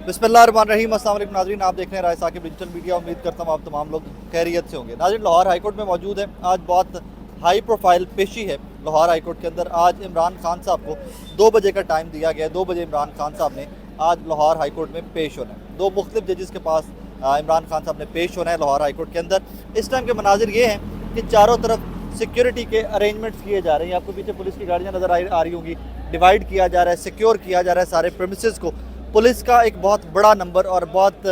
बिस्मिल्लाहिर्रहमानिर्रहीम। अस्सलाम वालेकुम नाज़रीन, आप देख रहे हैं राय साकिब डिजिटल मीडिया। उम्मीद करता हूँ आप तमाम लोग खैरियत से होंगे। नाज़रीन, लाहौर हाईकोर्ट में मौजूद है। आज बहुत हाई प्रोफाइल पेशी है लाहौर हाईकोर्ट के अंदर। आज इमरान खान साहब को 2 बजे का टाइम दिया गया है। 2 बजे इमरान खान साहब ने आज लाहौर हाईकोर्ट में पेश होना है। 2 मुख्तलिफ जजेस के पास इमरान खान साहब ने पेश होना है लाहौर हाईकोर्ट के अंदर। इस टाइम के मनाजिर ये हैं कि चारों तरफ सिक्योरिटी के अरेंजमेंट्स किए जा रहे हैं। आपको पीछे पुलिस की गाड़ियाँ नज़र आ रही होंगी। डिवाइड किया जा रहा है, सिक्योर किया जा रहा है सारे प्रेमिसेस को। पुलिस का एक बहुत बड़ा नंबर और बहुत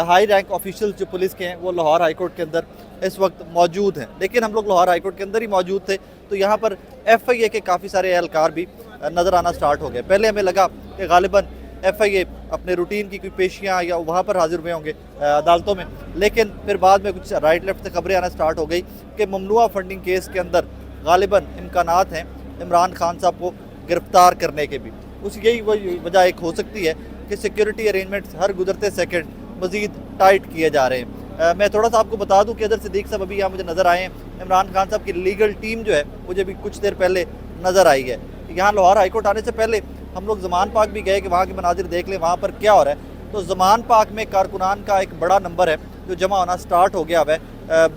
हाई रैंक ऑफिशियल्स जो पुलिस के हैं वो लाहौर हाईकोर्ट के अंदर इस वक्त मौजूद हैं। लेकिन हम लोग लाहौर हाईकोर्ट के अंदर ही मौजूद थे तो यहाँ पर FIA के काफ़ी सारे एहलकार भी नज़र आना स्टार्ट हो गए। पहले हमें लगा कि गालिबन FIA अपने रूटीन की कोई पेशियाँ या वहाँ पर हाजिर हुए होंगे अदालतों में, लेकिन फिर बाद में कुछ राइट लेफ्ट से खबरें आना स्टार्ट हो गई कि ममनुआ फंडिंग केस के अंदर गालिबन इम्कानात हैं इमरान खान साहब को गिरफ्तार करने के भी। उसकी यही वजह एक हो सकती है कि सिक्योरिटी अरेंजमेंट्स हर गुजरते सेकंड मज़ीद टाइट किए जा रहे हैं। मैं थोड़ा सा आपको बता दूं कि इधर सिद्दीक साहब अभी यहाँ मुझे नज़र आए हैं। इमरान खान साहब की लीगल टीम जो है मुझे भी कुछ देर पहले नज़र आई है। यहाँ लाहौर हाईकोर्ट आने से पहले हम लोग ज़मान पार्क भी गए कि वहाँ के मनाजिर देख लें वहाँ पर क्या हो रहा है। तो ज़मान पार्क में कारकुनान का एक बड़ा नंबर है जो जमा होना स्टार्ट हो गया हुआ है।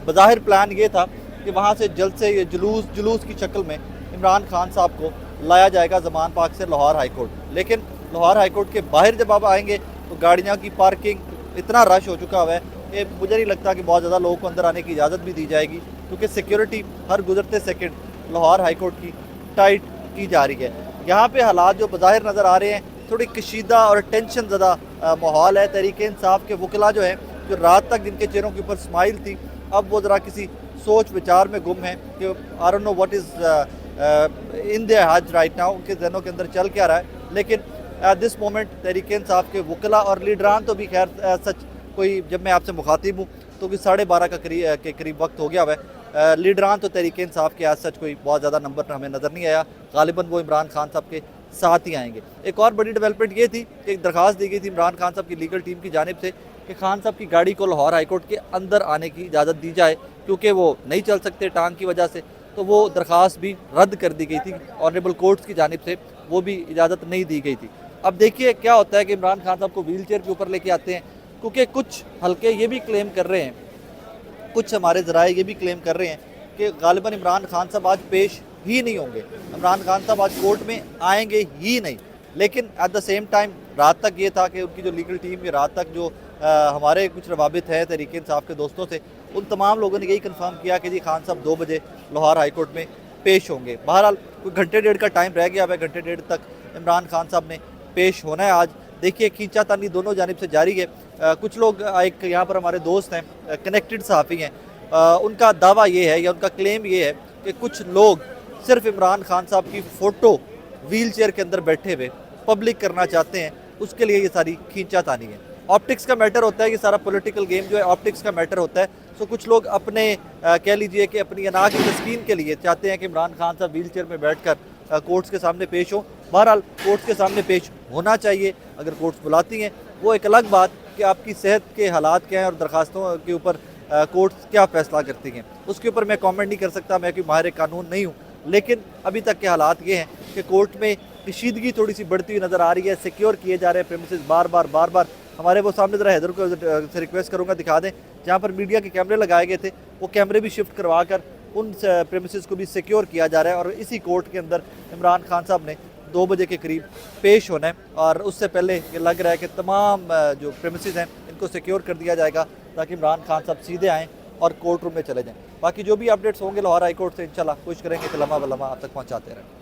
बज़ाहिर प्लान ये था कि वहाँ से जल्द से ये जुलूस की शक्ल में इमरान खान साहब को लाया जाएगा ज़मान पार्क से लाहौर हाईकोर्ट। लेकिन लाहौर हाईकोर्ट के बाहर जब आप आएंगे तो गाड़ियाँ की पार्किंग इतना रश हो चुका हुआ है कि मुझे नहीं लगता कि बहुत ज़्यादा लोगों को अंदर आने की इजाज़त भी दी जाएगी, क्योंकि सिक्योरिटी हर गुजरते सेकंड लाहौर हाईकोर्ट की टाइट की जा रही है। यहाँ पे हालात जो बज़ाहिर नज़र आ रहे हैं थोड़ी कशीदा और टेंशन ज़दा माहौल है। तहरीक इंसाफ के वकला जो हैं, जो रात तक जिनके चेहरों के ऊपर स्माइल थी, अब वो ज़रा किसी सोच विचार में गुम है कि I don't know what is in their heart right now, उनके जहनों के अंदर चल क्या रहा है। लेकिन at this moment Tehreek Insaf के वकला और लीडरान तो भी खैर सच कोई, जब मैं आपसे मुखातिब हूँ तो भी 12:30 के करीब वक्त हो गया हुआ है। लीडरान तो तहरीक इंसाफ के आज सच कोई बहुत ज़्यादा नंबर हमें नज़र नहीं आया। गालिबन वो इमरान खान साहब के साथ ही आएंगे। एक और बड़ी डेवलपमेंट ये थी कि एक दरख्वास्त दी गई थी इमरान खान साहब की लीगल टीम की जानिब से कि खान साहब की गाड़ी को लाहौर हाईकोर्ट के अंदर आने की इजाज़त दी जाए, क्योंकि वो नहीं चल सकते टांग की वजह से। तो वो दरख्वास्त भी रद्द कर दी गई थी ऑनरेबल कोर्ट्स की जानिब से, वो भी इजाज़त नहीं दी गई थी। अब देखिए क्या होता है कि इमरान खान साहब को व्हील चेयर के ऊपर लेके आते हैं, क्योंकि कुछ हल्के ये भी क्लेम कर रहे हैं, कुछ हमारे ज़राए ये भी क्लेम कर रहे हैं कि गालिबन इमरान खान साहब आज पेश ही नहीं होंगे, इमरान खान साहब आज कोर्ट में आएंगे ही नहीं। लेकिन एट द सेम टाइम रात तक ये था कि उनकी जो लीगल टीम ये रात तक जो हमारे कुछ रवाबित है तहरीक इंसाफ के दोस्तों से, उन तमाम लोगों ने यही कन्फर्म किया कि जी खान साहब 2 बजे लाहौर हाईकोर्ट में पेश होंगे। बहरहाल कोई घंटे डेढ़ का टाइम रह गया है, घंटे डेढ़ तक इमरान खान साहब ने पेश होना है आज। देखिए खींचातानी दोनों जानिब से जारी है। कुछ लोग, एक यहाँ पर हमारे दोस्त हैं कनेक्टेड सहाफ़ी हैं, उनका दावा ये है या उनका क्लेम ये है कि कुछ लोग सिर्फ इमरान खान साहब की फ़ोटो व्हील चेयर के अंदर बैठे हुए पब्लिक करना चाहते हैं, उसके लिए ये सारी खींचातानी है। ऑप्टिक्स का मैटर होता है, ये सारा पॉलिटिकल गेम जो है ऑप्टिक्स का मैटर होता है। सो कुछ लोग अपने कह लीजिए कि अपनी अना की तस्कीन के लिए चाहते हैं कि इमरान खान साहब व्हील चेयर में बैठ कर कोर्ट्स के सामने पेश हों। बहरहाल कोर्ट्स के सामने पेश होना चाहिए, अगर कोर्ट्स बुलाती हैं। वो एक अलग बात कि आपकी सेहत के हालात क्या हैं और दरखास्तों के ऊपर कोर्ट्स क्या फ़ैसला करती हैं, उसके ऊपर मैं कमेंट नहीं कर सकता, मैं कोई माहिर कानून नहीं हूँ। लेकिन अभी तक के हालात ये हैं कि कोर्ट में कशीदगी थोड़ी सी बढ़ती हुई नज़र आ रही है। सिक्योर किए जा रहे हैं प्रेमिसेस बार बार। हमारे वो सामने ज़रा हैदर को से रिक्वेस्ट करूँगा दिखा दें, जहाँ पर मीडिया के कैमरे लगाए गए थे वो कैमरे भी शिफ्ट करवा कर उन प्रेमिसेस को भी सिक्योर किया जा रहा है। और इसी कोर्ट के अंदर इमरान खान साहब ने 2 बजे के करीब पेश होना है। और उससे पहले ये लग रहा है कि तमाम जो प्रेमिसेस हैं इनको सिक्योर कर दिया जाएगा ताकि इमरान खान साहब सीधे आएँ और कोर्ट रूम में चले जाएँ। बाकी जो भी अपडेट्स होंगे लाहौर हाईकोर्ट से इंशाल्लाह कोशिश करेंगे कि लम्हा ब लम्हा आप तक पहुँचाते रहें।